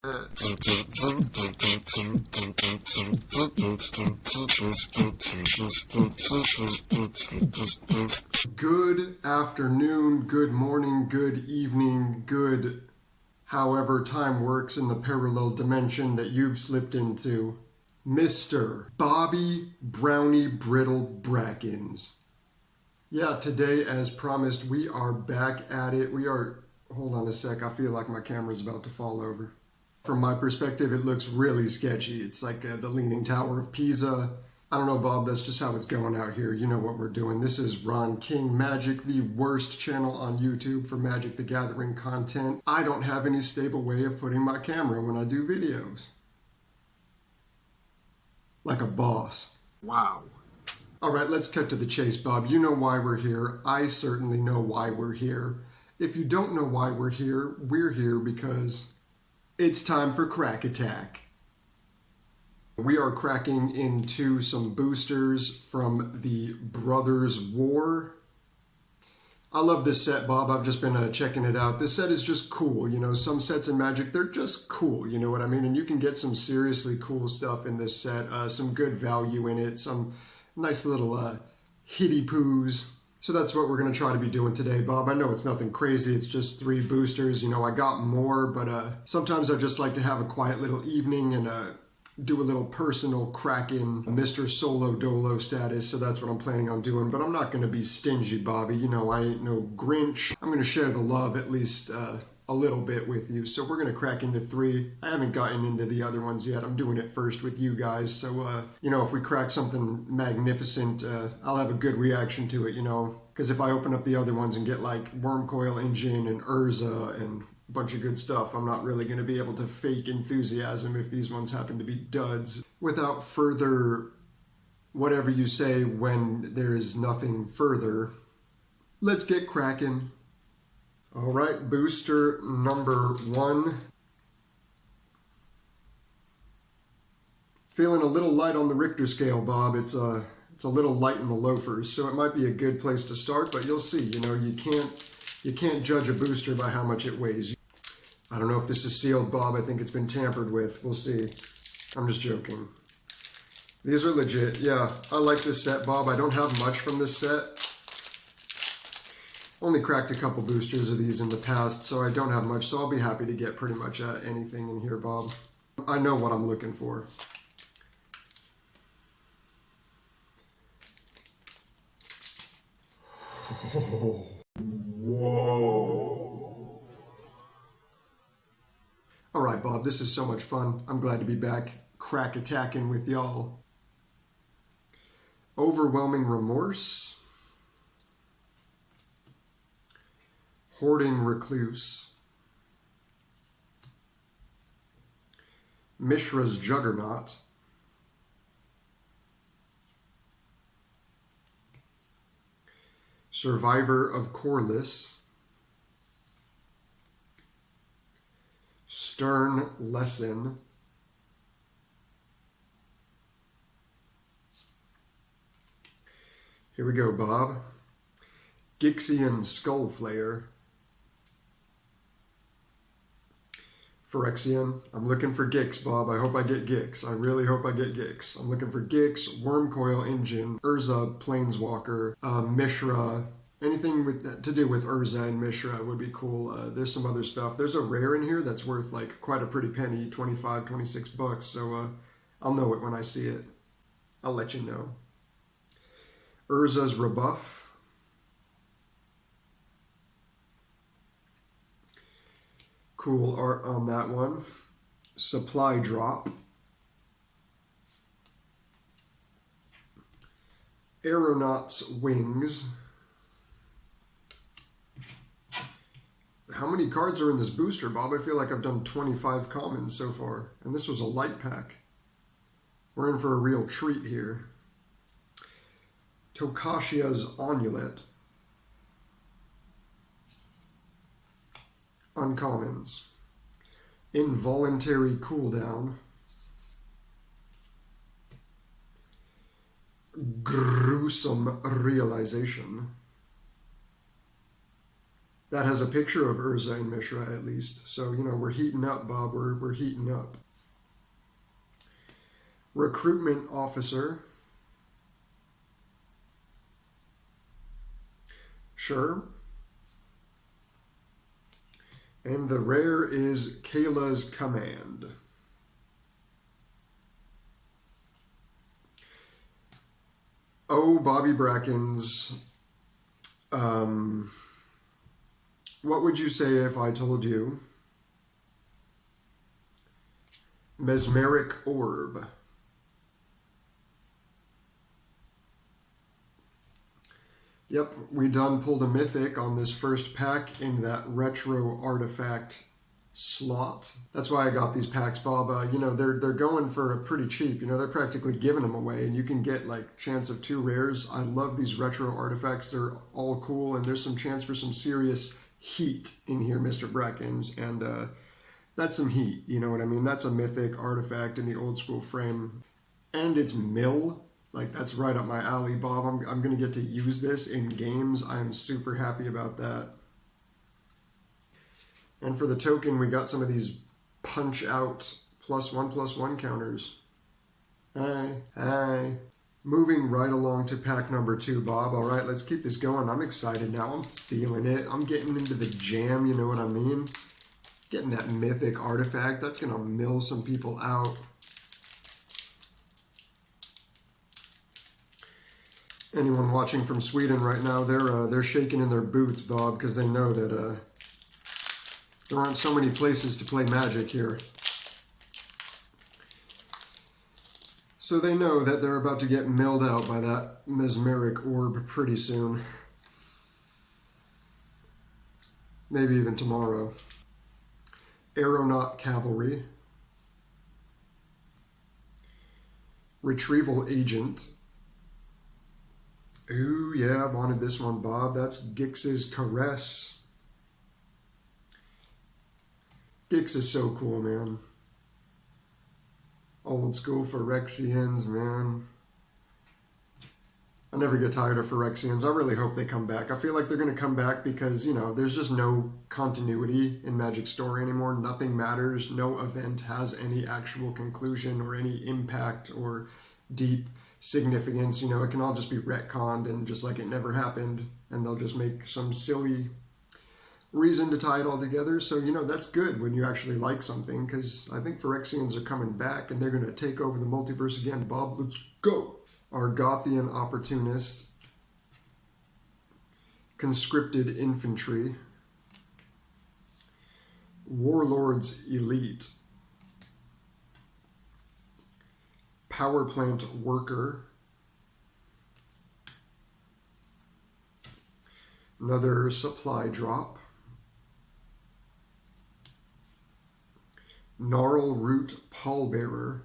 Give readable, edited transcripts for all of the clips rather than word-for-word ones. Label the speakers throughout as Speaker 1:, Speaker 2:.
Speaker 1: Good afternoon, good morning, good evening, good however time works in the parallel dimension that you've slipped into. Mr. Bobby Brownie Brittle Brackens. Yeah, today, as promised, we are back at it. Hold on a sec, I feel like my camera's about to fall over. From my perspective, it looks really sketchy. It's like the Leaning Tower of Pisa. I don't know, Bob, that's just how it's going out here. You know what we're doing. This is Ron King Magic, the worst channel on YouTube for Magic the Gathering content. I don't have any stable way of putting my camera when I do videos. Like a boss. Wow. All right, let's cut to the chase, Bob. You know why we're here. I certainly know why we're here. If you don't know why we're here because it's time for Crack Attack. We are cracking into some boosters from the Brothers War. I love this set, Bob. I've just been checking it out. This set is just cool. You know, some sets in Magic, they're just cool. You know what I mean? And you can get some seriously cool stuff in this set. Some good value in it. Some nice little hitty poos. So that's what we're going to try to be doing today, Bob. I know it's nothing crazy. It's just 3 boosters. You know, I got more, but sometimes I just like to have a quiet little evening and do a little personal crack-in Mr. Solo Dolo status. So that's what I'm planning on doing. But I'm not going to be stingy, Bobby. You know, I ain't no Grinch. I'm going to share the love at least a little bit with you. So we're going to crack into 3. I haven't gotten into the other ones yet. I'm doing it first with you guys. So, you know, if we crack something magnificent, I'll have a good reaction to it, you know. Because if I open up the other ones and get like Wormcoil Engine and Urza and a bunch of good stuff, I'm not really going to be able to fake enthusiasm if these ones happen to be duds. Without further whatever you say when there is nothing further, let's get cracking. All right, booster number 1. Feeling a little light on the Richter scale, Bob. It's a little light in the loafers, so it might be a good place to start, but you'll see. You know, you can't judge a booster by how much it weighs. I don't know if this is sealed, Bob. I think it's been tampered with. We'll see. I'm just joking. These are legit. Yeah, I like this set, Bob. I don't have much from this set. Only cracked a couple boosters of these in the past, so I don't have much, so I'll be happy to get pretty much anything in here, Bob. I know what I'm looking for. Oh, whoa. All right, Bob, this is so much fun. I'm glad to be back crack attacking with y'all. Overwhelming Remorse. Hoarding Recluse. Mishra's Juggernaut. Survivor of Corliss. Stern Lesson. Here we go, Bob. Gixian Skullflayer. Phyrexian. I'm looking for Gix, Bob. I hope I get Gix. I really hope I get Gix. I'm looking for Gix, Wormcoil Engine, Urza Planeswalker, Mishra. Anything to do with Urza and Mishra would be cool. There's some other stuff. There's a rare in here that's worth like quite a pretty penny, 25, 26 bucks. So I'll know it when I see it. I'll let you know. Urza's Rebuff. Cool art on that one. Supply Drop. Aeronaut's Wings. How many cards are in this booster, Bob? I feel like I've done 25 commons so far. And this was a light pack. We're in for a real treat here. Tokashia's Onulet. Uncommons. Involuntary Cooldown. Gruesome Realization. That has a picture of Urza and Mishra at least. So, you know, we're heating up, Bob. We're heating up. Recruitment officer. Sure. And the rare is Kayla's Command. Oh, Bobby Brackens. What would you say if I told you Mesmeric Orb? Yep, we done pulled a mythic on this first pack in that retro artifact slot. That's why I got these packs, Bob. You know, they're going for a pretty cheap. You know, they're practically giving them away, and you can get like chance of 2 rares. I love these retro artifacts. They're all cool, and there's some chance for some serious heat in here, Mr. Brackens, and that's some heat. You know what I mean? That's a mythic artifact in the old school frame, and it's mill. Like, that's right up my alley, Bob. I'm going to get to use this in games. I'm super happy about that. And for the token, we got some of these punch out +1/+1 counters. Hey. Moving right along to pack number 2, Bob. All right, let's keep this going. I'm excited now. I'm feeling it. I'm getting into the jam, you know what I mean? Getting that mythic artifact. That's going to mill some people out. Anyone watching from Sweden right now, they're shaking in their boots, Bob, because they know that there aren't so many places to play Magic here. So they know that they're about to get milled out by that Mesmeric Orb pretty soon. Maybe even tomorrow. Aeronaut Cavalry. Retrieval Agent. Ooh, yeah, I wanted this one, Bob. That's Gix's Caress. Gix is so cool, man. Old school Phyrexians, man. I never get tired of Phyrexians. I really hope they come back. I feel like they're going to come back because, you know, there's just no continuity in Magic story anymore. Nothing matters. No event has any actual conclusion or any impact or deep significance. You know, it can all just be retconned and just like it never happened, and they'll just make some silly reason to tie it all together. So, you know, that's good when you actually like something, because I think Phyrexians are coming back and they're going to take over the multiverse again. Bob, let's go. Argothian Opportunist. Conscripted Infantry. Warlord's Elite. Power Plant Worker. Another supply drop. Gnarl Root Pallbearer.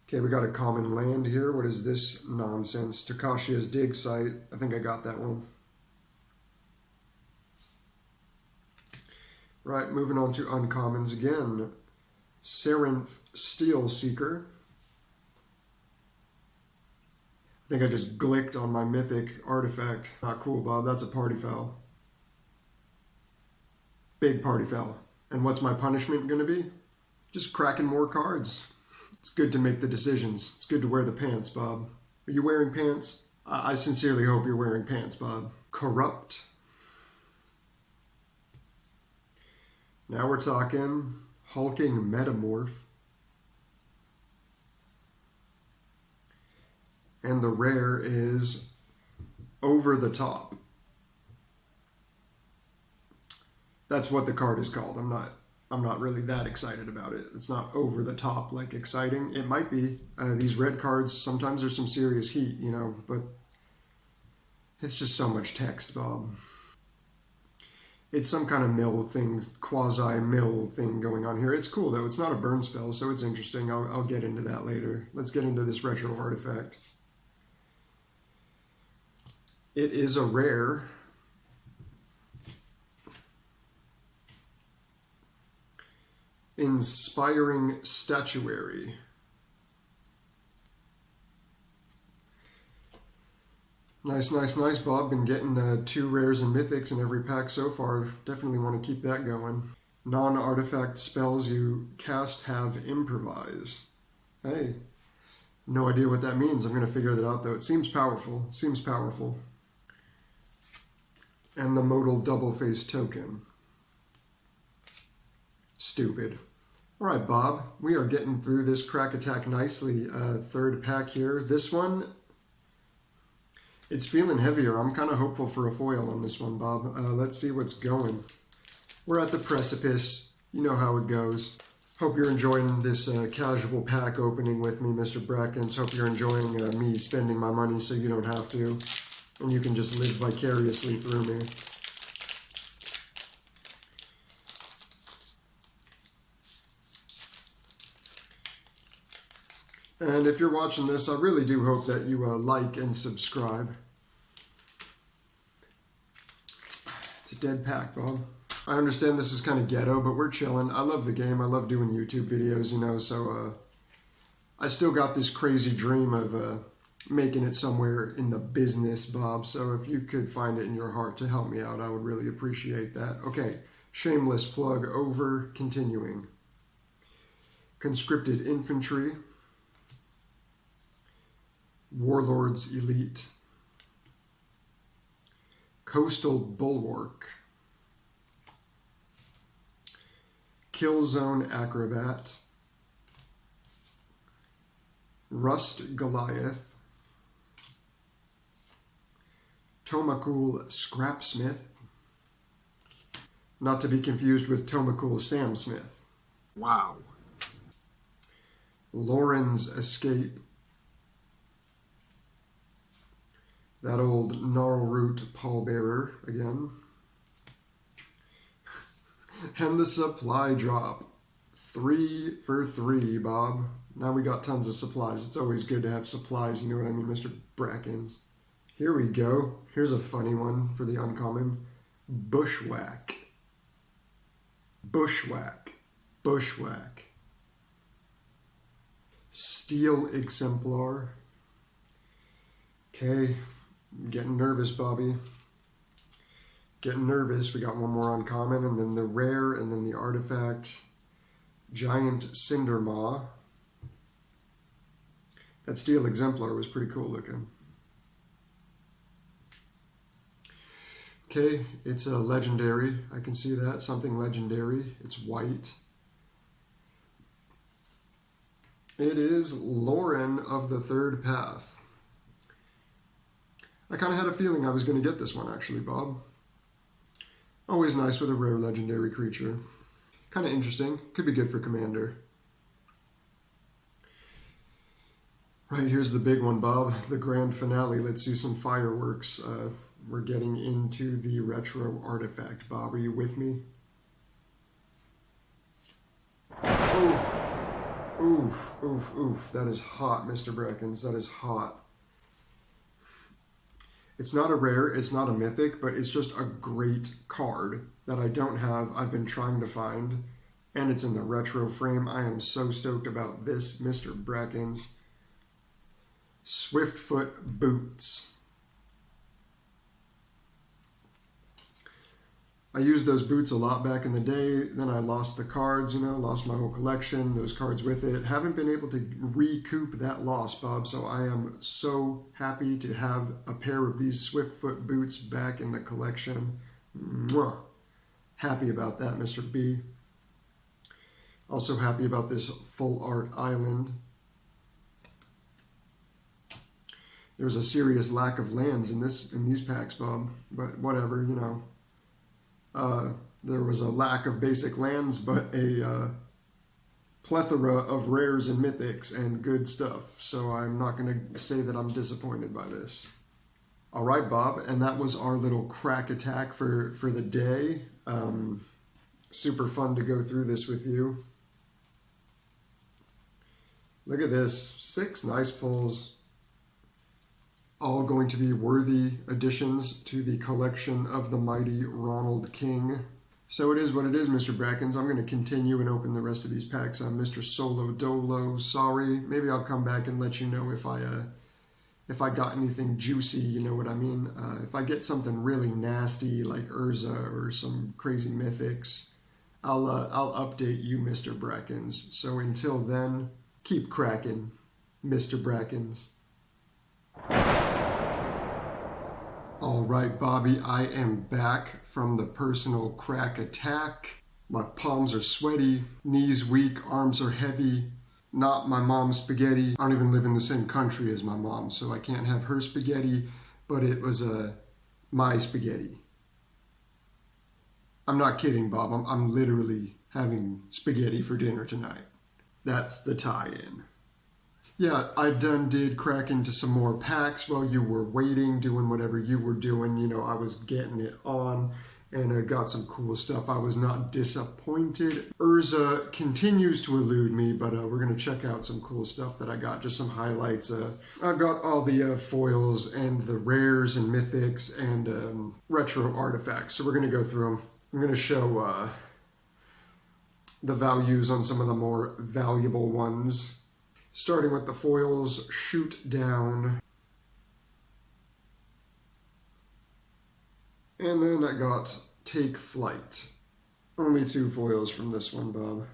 Speaker 1: Okay, we got a common land here. What is this nonsense? Takashia's Dig Site. I think I got that one. Right, moving on to uncommons again. Sarenth Steel Seeker. I think I just glicked on my mythic artifact. Not cool, Bob. That's a party foul. Big party foul. And what's my punishment going to be? Just cracking more cards. It's good to make the decisions. It's good to wear the pants, Bob. Are you wearing pants? I sincerely hope you're wearing pants, Bob. Corrupt. Now we're talking Hulking Metamorph. And the rare is Over the Top. That's what the card is called. I'm not really that excited about it. It's not over the top like exciting. It might be. These red cards, sometimes there's some serious heat, you know, but it's just so much text, Bob. It's some kind of mill thing, quasi-mill thing going on here. It's cool, though. It's not a burn spell, so it's interesting. I'll get into that later. Let's get into this retro artifact. It is a rare. Inspiring Statuary. Nice, nice, nice, Bob. Been getting 2 rares and mythics in every pack so far. Definitely want to keep that going. Non-artifact spells you cast have improvise. Hey, no idea what that means. I'm going to figure that out, though. It seems powerful. Seems powerful. And the modal double-face token. Stupid. All right, Bob. We are getting through this crack attack nicely. Third pack here. This one, it's feeling heavier. I'm kind of hopeful for a foil on this one, Bob. Let's see what's going. We're at the precipice. You know how it goes. Hope you're enjoying this casual pack opening with me, Mr. Brackens. Hope you're enjoying me spending my money so you don't have to. And you can just live vicariously through me. And if you're watching this, I really do hope that you like and subscribe. It's a dead pack, Bob. I understand this is kind of ghetto, but we're chilling. I love the game. I love doing YouTube videos, you know, so I still got this crazy dream of making it somewhere in the business, Bob. So if you could find it in your heart to help me out, I would really appreciate that. Okay, shameless plug over, continuing. Conscripted Infantry. Warlords Elite. Coastal Bulwark. Killzone Acrobat. Rust Goliath. Tomakul Scrapsmith. Not to be confused with Tomakul Sam Smith. Wow. Lauren's Escape. That old Gnarlroot Pallbearer again. And the supply drop. 3 for 3, Bob. Now we got tons of supplies. It's always good to have supplies, you know what I mean, Mr. Brackens. Here we go. Here's a funny one for the uncommon. Bushwhack. Bushwhack. Bushwhack. Steel Exemplar. Okay. I'm getting nervous, Bobby. Getting nervous. We got one more uncommon, and then the rare, and then the artifact. Giant Cindermaw. That Steel Exemplar was pretty cool looking. Okay, it's a legendary. I can see that. Something legendary. It's white. It is Lauren of the Third Path. I kind of had a feeling I was going to get this one, actually, Bob. Always nice with a rare legendary creature. Kind of interesting. Could be good for Commander. Right, here's the big one, Bob. The grand finale. Let's see some fireworks. We're getting into the retro artifact. Bob, are you with me? Oof. Oof, oof, oof. That is hot, Mr. Brackens. That is hot. It's not a rare, it's not a mythic, but it's just a great card that I don't have. I've been trying to find, and it's in the retro frame. I am so stoked about this, Mr. Brackens. Swiftfoot Boots. I used those boots a lot back in the day. Then I lost the cards, you know, lost my whole collection, those cards with it. Haven't been able to recoup that loss, Bob, so I am so happy to have a pair of these Swiftfoot boots back in the collection. Mwah. Happy about that, Mr. B. Also happy about this full art island. There's a serious lack of lands in these packs, Bob, but whatever, you know. There was a lack of basic lands, but a plethora of rares and mythics and good stuff. So I'm not going to say that I'm disappointed by this. All right, Bob, and that was our little crack attack for the day. Super fun to go through this with you. Look at this, 6 nice pulls. All going to be worthy additions to the collection of the mighty Ronald King. So it is what it is, Mr. Brackens. I'm going to continue and open the rest of these packs. I'm Mr. Solo Dolo. Sorry. Maybe I'll come back and let you know if I if I got anything juicy, you know what I mean? If I get something really nasty like Urza or some crazy mythics, I'll update you, Mr. Brackens. So until then, keep cracking, Mr. Brackens. All right, Bobby, I am back from the personal crack attack. My palms are sweaty, knees weak, arms are heavy. Not my mom's spaghetti. I don't even live in the same country as my mom, so I can't have her spaghetti, but it was my spaghetti. I'm not kidding, Bob. I'm literally having spaghetti for dinner tonight. That's the tie-in. Yeah, I did crack into some more packs while you were waiting, doing whatever you were doing. You know, I was getting it on, and I got some cool stuff. I was not disappointed. Urza continues to elude me, but we're going to check out some cool stuff that I got, just some highlights. I've got all the foils and the rares and mythics and retro artifacts, so we're going to go through them. I'm going to show the values on some of the more valuable ones. Starting with the foils, Shoot Down. And then I got Take Flight. Only 2 foils from this one, Bob.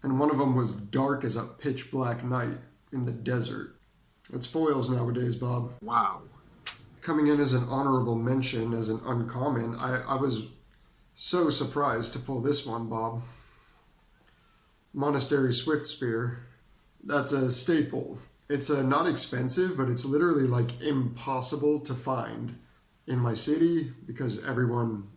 Speaker 1: And one of them was dark as a pitch black night in the desert. It's foils nowadays, Bob. Wow. Coming in as an honorable mention, as an uncommon, I was so surprised to pull this one, Bob. Monastery Swiftspear. That's a staple. It's not expensive, but it's literally like impossible to find in my city because everyone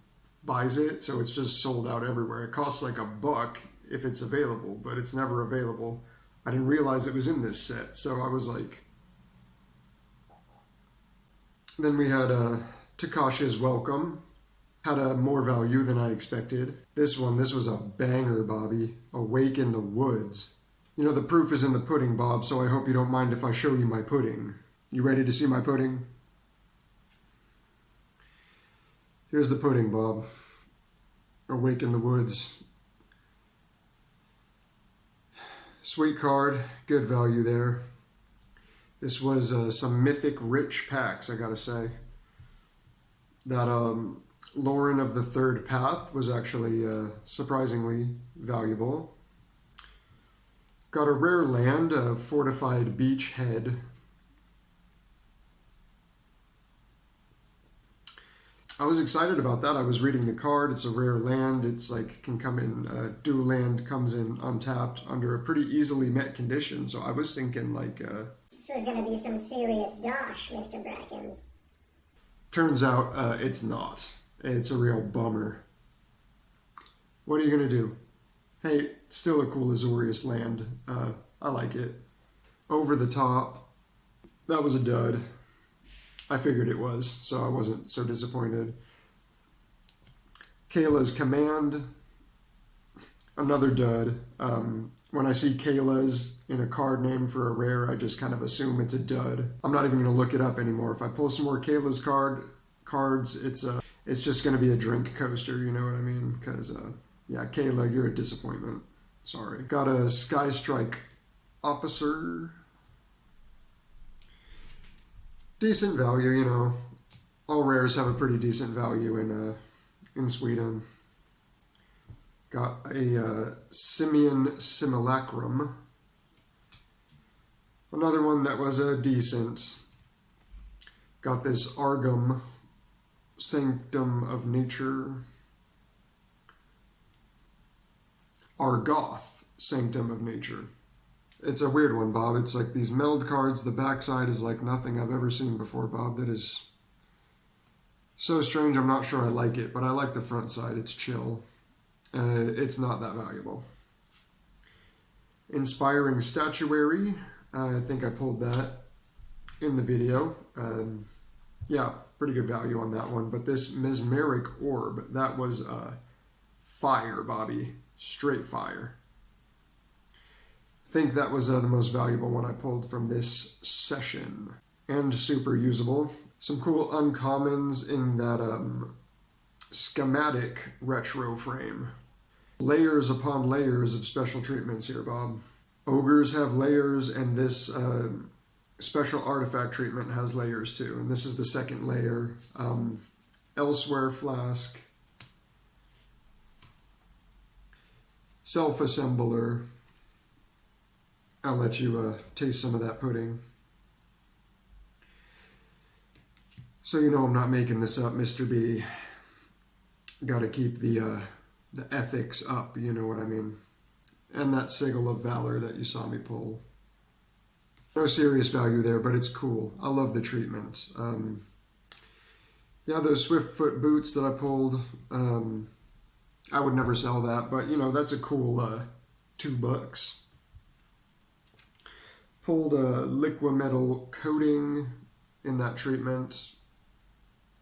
Speaker 1: buys it, so it's just sold out everywhere. It costs like $1 if it's available, but it's never available. I didn't realize it was in this set, so I was like... Then we had Takashi's Welcome. Had a more value than I expected. This was a banger, Bobby. Awake in the Woods. You know, the proof is in the pudding, Bob, so I hope you don't mind if I show you my pudding. You ready to see my pudding? Here's the pudding, Bob. Awake in the Woods. Sweet card, good value there. This was some mythic rich packs, I gotta say. That, Lauren of the Third Path was actually surprisingly valuable. Got a rare land, a Fortified Beach Head. I was excited about that. I was reading the card. It's a rare land. It's like can come in, dual land comes in untapped under a pretty easily met condition. So I was thinking like...
Speaker 2: This was going to be some serious dosh, Mr. Brackens.
Speaker 1: Turns out it's not. It's a real bummer. What are you going to do? Hey, still a cool Azorius land. I like it. Over the Top. That was a dud. I figured it was, so I wasn't so disappointed. Kayla's Command. Another dud. When I see Kayla's in a card name for a rare, I just kind of assume it's a dud. I'm not even going to look it up anymore. If I pull some more Kayla's cards, it's just going to be a drink coaster, you know what I mean? Because, yeah, Kayla, you're a disappointment. Sorry. Got a Sky Strike Officer. Decent value, you know. All rares have a pretty decent value in Sweden. Got a Simeon Simulacrum. Another one that was decent. Got this Argum Sanctum of Nature. Argoth Sanctum of Nature. It's a weird one, Bob. It's like these meld cards. The backside is like nothing I've ever seen before, Bob. That is so strange. I'm not sure I like it, but I like the front side. It's chill. It's not that valuable. Inspiring Statuary. I think I pulled that in the video. Yeah, pretty good value on that one. But this Mesmeric Orb, that was fire, Bobby. Straight fire. I think that was the most valuable one I pulled from this session. And super usable. Some cool uncommons in that schematic retro frame. Layers upon layers of special treatments here, Bob. Ogres have layers, and this Special artifact treatment has layers too, and this is the second layer. Elsewhere flask, self-assembler. I'll let you taste some of that pudding. So you know I'm not making this up, Mr. B. Got to keep the ethics up, you know what I mean? And that sigil of valor that you saw me pull. No serious value there, but it's cool. I love the treatment. Yeah, those Swiftfoot boots that I pulled, I would never sell that, but you know, that's a cool $2. Pulled a liquimetal coating in that treatment.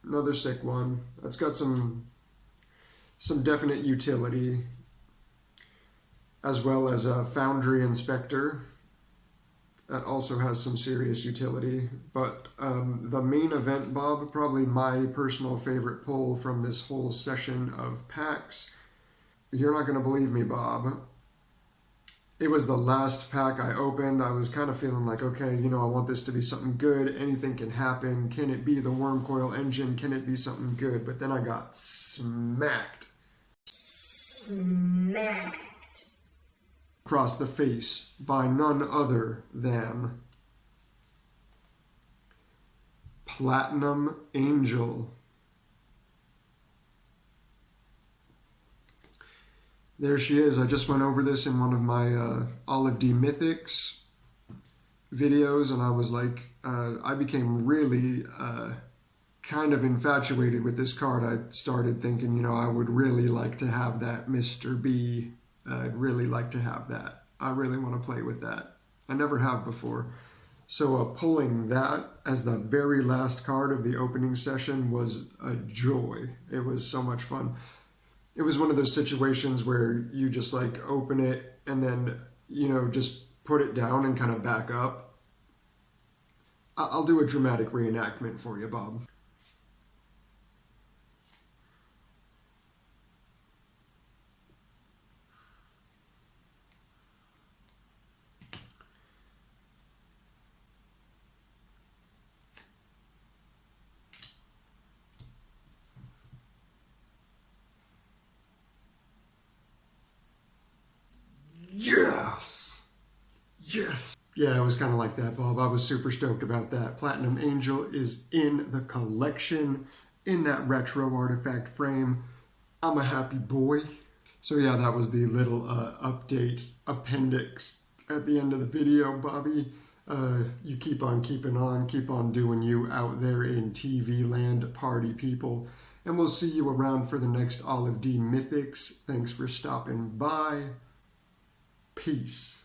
Speaker 1: Another sick one. That's got some definite utility, as well as a Foundry Inspector. That also has some serious utility. But the main event, Bob, probably my personal favorite pull from this whole session of packs. You're not going to believe me, Bob. It was the last pack I opened. I was kind of feeling like, okay, you know, I want this to be something good. Anything can happen. Can it be the Wormcoil Engine? Can it be something good? But then I got smacked. Across the face by none other than Platinum Angel. There she is. I just went over this in one of my Olive D Mythics videos, and I was like, I became really kind of infatuated with this card. I started thinking, you know, I would really like to have that Mr. B. I'd really like to have that. I really want to play with that. I never have before. So pulling that as the very last card of the opening session was a joy. It was so much fun. It was one of those situations where you just like open it and then, you know, just put it down and kind of back up. I'll do a dramatic reenactment for you, Bob. Yes! Yes! Yeah, it was kind of like that, Bob. I was super stoked about that. Platinum Angel is in the collection, in that retro artifact frame. I'm a happy boy. So yeah, that was the little update appendix at the end of the video, Bobby. You keep on keeping on, keep on doing you out there in TV land, party people. And we'll see you around for the next Olive D Mythics. Thanks for stopping by. Peace.